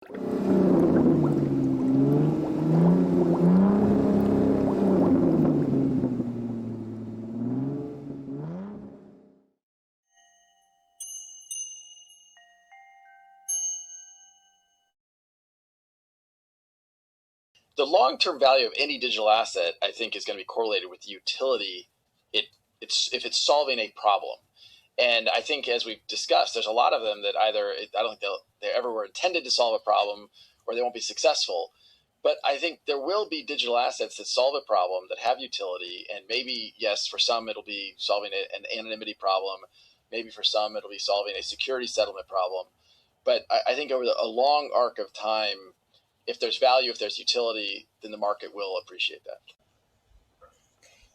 The long-term value of any digital asset, I think, is going to be correlated with the utility if it's solving a problem. And I think, as we've discussed, there's a lot of them that either I don't think they ever were intended to solve a problem, or they won't be successful. But I think there will be digital assets that solve a problem, that have utility, and maybe, yes, for some it'll be solving an anonymity problem. Maybe for some it'll be solving a security settlement problem. But I think over a long arc of time, if there's value, if there's utility, then the market will appreciate that.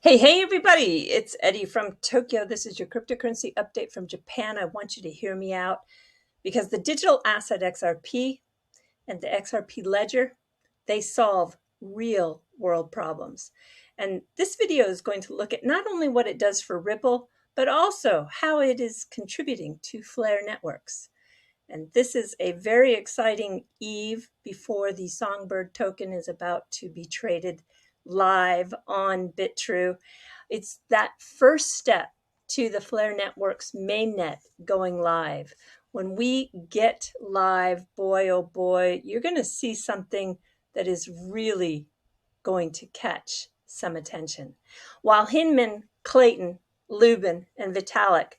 Hey, everybody, it's Eddie from Tokyo. This is your cryptocurrency update from Japan. I want you to hear me out because the digital asset XRP and the XRP ledger, they solve real world problems. And this video is going to look at not only what it does for Ripple, but also how it is contributing to Flare networks. And this is a very exciting eve before the Songbird token is about to be traded live on BitTrue. It's that first step to the Flare Network's mainnet going live. When we get live, boy, oh boy, you're going to see something that is really going to catch some attention. While Hinman, Clayton, Lubin, and Vitalik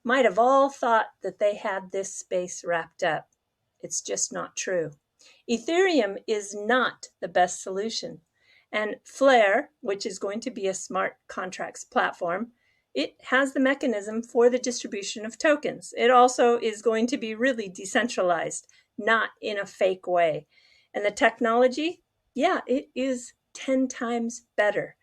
might have all thought that they had this space wrapped up, it's just not true. Ethereum is not the best solution. And Flare, which is going to be a smart contracts platform, it has the mechanism for the distribution of tokens. It also is going to be really decentralized, not in a fake way. And the technology, yeah, it is 10 times better.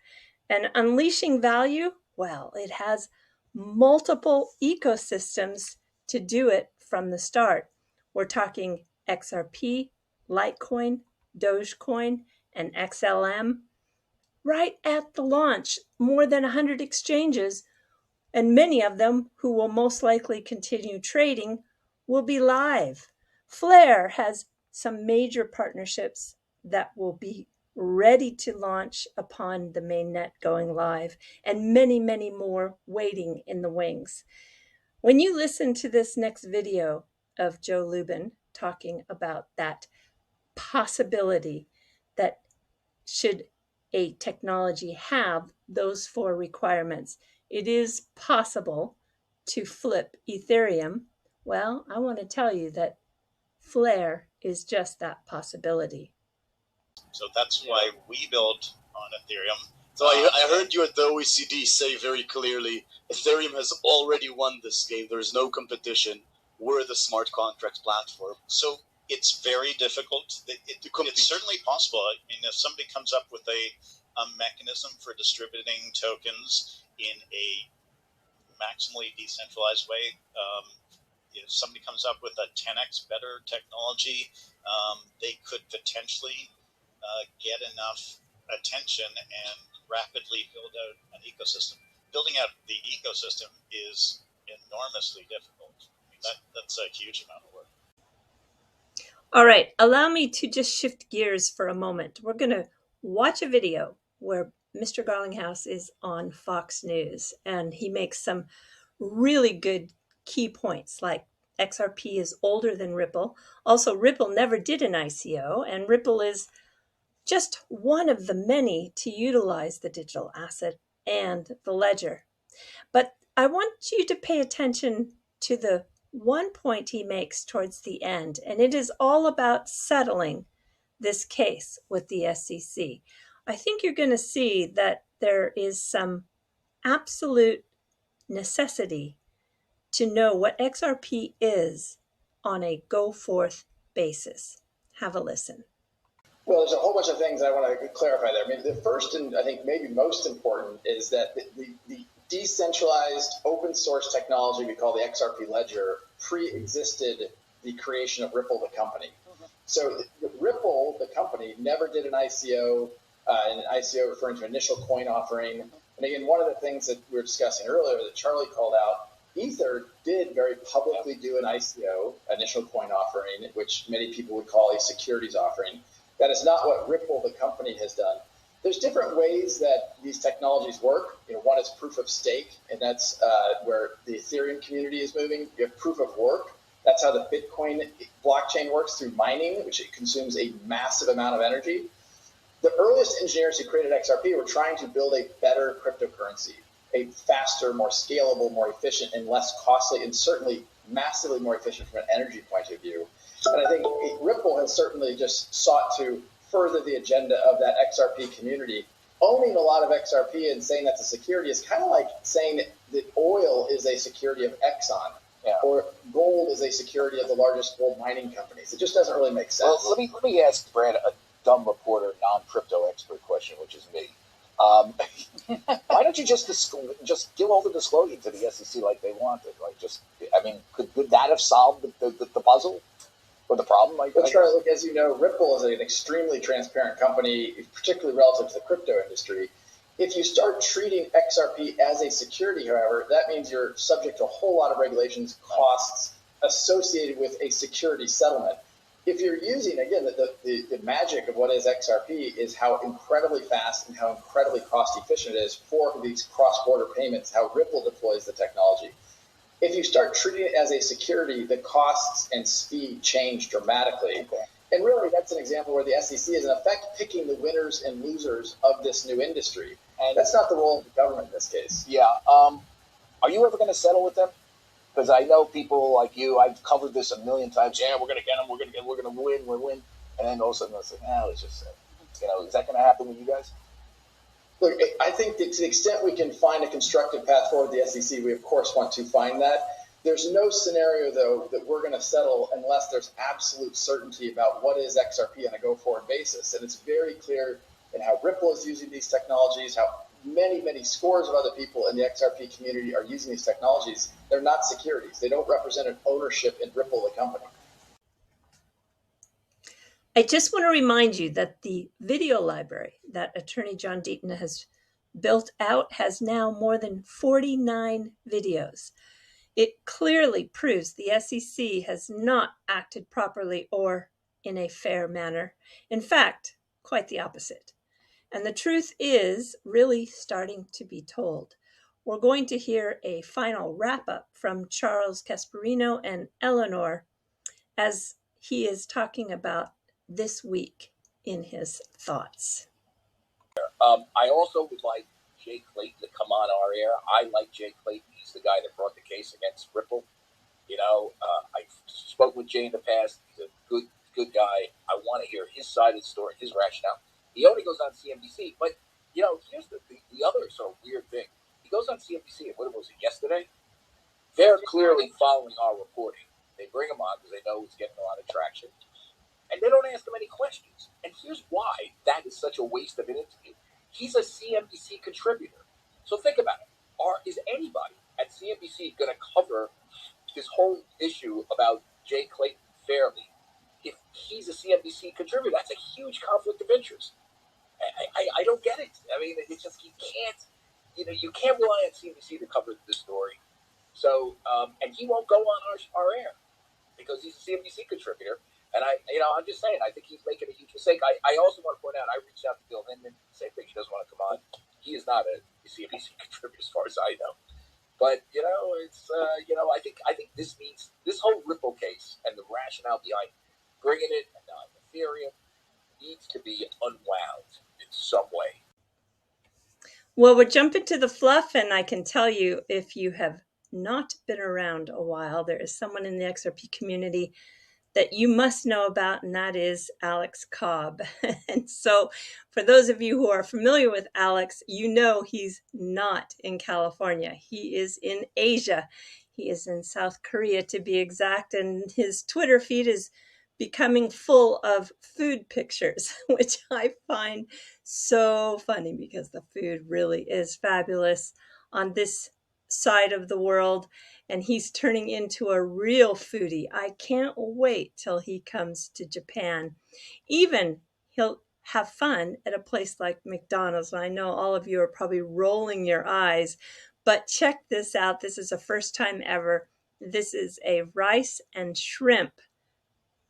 And unleashing value, well, it has multiple ecosystems to do it from the start. We're talking XRP, Litecoin, Dogecoin, and XLM. Right at the launch, more than 100 exchanges, and many of them who will most likely continue trading will be live. Flare has some major partnerships that will be ready to launch upon the mainnet going live, and many, many more waiting in the wings. When you listen to this next video of Joe Lubin talking about that possibility that should a technology have those 4 requirements, it is possible to flip Ethereum. Well, I want to tell you that Flare is just that possibility. So that's why we built on Ethereum. So I heard you at the OECD say very clearly, Ethereum has already won this game. There's no competition. We're the smart contracts platform. So it's very difficult. It's certainly possible. I mean, if somebody comes up with a mechanism for distributing tokens in a maximally decentralized way, if somebody comes up with a 10x better technology, they could potentially get enough attention and rapidly build out an ecosystem. Building out the ecosystem is enormously difficult. I mean, that's a huge amount of work. All right, allow me to just shift gears for a moment. We're going to watch a video where Mr. Garlinghouse is on Fox News, and he makes some really good key points, like XRP is older than Ripple. Also, Ripple never did an ICO, and Ripple is just one of the many to utilize the digital asset and the ledger. But I want you to pay attention to the one point he makes towards the end, and it is all about settling this case with the SEC. I think you're going to see that there is some absolute necessity to know what XRP is on a go-forth basis. Have a listen. Well, there's a whole bunch of things I want to clarify there. I mean, the first and I think maybe most important is that the decentralized open source technology we call the XRP ledger pre-existed the creation of Ripple, the company. So Ripple, the company, never did an ICO, referring to initial coin offering. And again, one of the things that we were discussing earlier that Charlie called out Ether did very publicly do an ICO, initial coin offering, which many people would call a securities offering. That is not what Ripple, the company, has done. There's different ways that these technologies work. One is proof of stake, and that's where the Ethereum community is moving. You have proof of work. That's how the Bitcoin blockchain works, through mining, which it consumes a massive amount of energy. The earliest engineers who created XRP were trying to build a better cryptocurrency, a faster, more scalable, more efficient, and less costly, and certainly massively more efficient from an energy point of view. And I think Ripple has certainly just sought to further the agenda of that XRP community. Owning a lot of XRP and saying that's a security is kind of like saying that oil is a security of Exxon, or gold is a security of the largest gold mining companies. It just doesn't really make sense. Well, let me ask Brad a dumb reporter, non-crypto expert question, which is me. Why don't you just give all the disclosure to the SEC like they wanted? Could that have solved the puzzle or the problem? Well, Charlie, look, as you know, Ripple is an extremely transparent company, particularly relative to the crypto industry. If you start treating XRP as a security, however, that means you're subject to a whole lot of regulations, costs associated with a security settlement. If you're using, again, the magic of what is XRP is how incredibly fast and how incredibly cost efficient it is for these cross-border payments, how Ripple deploys the technology. If you start treating it as a security, the costs and speed change dramatically. Okay. And really, that's an example where the SEC is in effect picking the winners and losers of this new industry. And that's not the role of the government in this case. Yeah. Are you ever going to settle with them? Because I know people like you, I've covered this a million times. Yeah, we're going to get them. We're going to win. We'll win. And then all of a sudden, it's like, let's just say, is that going to happen with you guys? Look, I think that to the extent we can find a constructive path forward with the SEC, we of course want to find that. There's no scenario, though, that we're going to settle unless there's absolute certainty about what is XRP on a go-forward basis. And it's very clear in how Ripple is using these technologies, how many, many scores of other people in the XRP community are using these technologies. They're not securities. They don't represent an ownership in Ripple, the company. I just want to remind you that the video library that Attorney John Deaton has built out has now more than 49 videos. It clearly proves the SEC has not acted properly or in a fair manner. In fact, quite the opposite. And the truth is really starting to be told. We're going to hear a final wrap-up from Charles Casparino and Eleanor as he is talking about this week in his thoughts. I also would like Jay Clayton to come on our air. I like Jay Clayton. He's the guy that brought the case against Ripple. I spoke with Jay in the past. He's a good guy. I want to hear his side of the story, his rationale. He only goes on CNBC, but here's the other sort of weird thing. He goes on CNBC, and what was it, yesterday? They're clearly following our reporting. They bring him on because they know he's getting a lot of traction, and they don't ask him any questions. And here's why that is such a waste of an interview. He's a CNBC contributor, so think about it. Is anybody at CNBC going to cover this whole issue about Jay Clayton fairly if he's a CNBC contributor? That's a huge conflict of interest. I don't get it. I mean, it's just you can't rely on CNBC to cover this story. So, and he won't go on our air because he's a CNBC contributor. And I'm just saying, I think he's making a huge mistake. I also want to point out, I reached out to Bill Hinman, same thing. He doesn't want to come on. He is not a CNBC contributor as far as I know. But it's I think this whole Ripple case and the rationale behind bringing it and Ethereum needs to be unwound in some way. Well, we're jumping to the fluff, and I can tell you, if you have not been around a while, there is someone in the XRP community that you must know about, and that is Alex Cobb. And so for those of you who are familiar with Alex, he's not in California. He is in Asia. He is in South Korea, to be exact, and his Twitter feed is becoming full of food pictures, which I find so funny because the food really is fabulous on this side of the world, and he's turning into a real foodie. I can't wait till he comes to Japan. Even he'll have fun at a place like McDonald's. I know all of you are probably rolling your eyes, But check this out. This is the first time ever. This is a rice and shrimp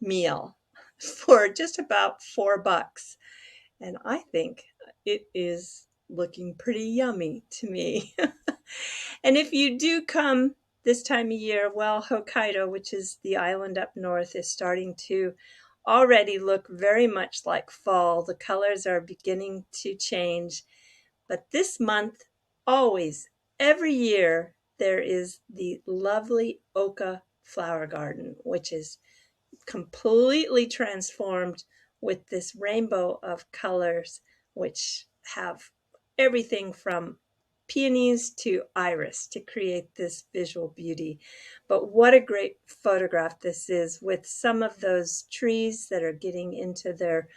meal for just about $4. And I think it is looking pretty yummy to me. And if you do come this time of year, well, Hokkaido, which is the island up north, is starting to already look very much like fall. The colors are beginning to change. But this month, always, every year, there is the lovely Oka flower garden, which is completely transformed with this rainbow of colors, which have everything from peonies to iris to create this visual beauty. But what a great photograph this is, with some of those trees that are getting into their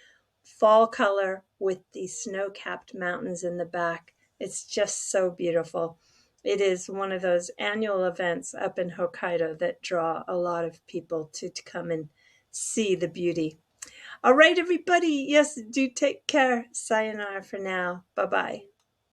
fall color with the snow-capped mountains in the back. It's just so beautiful. It is one of those annual events up in Hokkaido that draw a lot of people to come and see the beauty. All right, everybody. Yes, do take care. Sayonara for now. Bye-bye.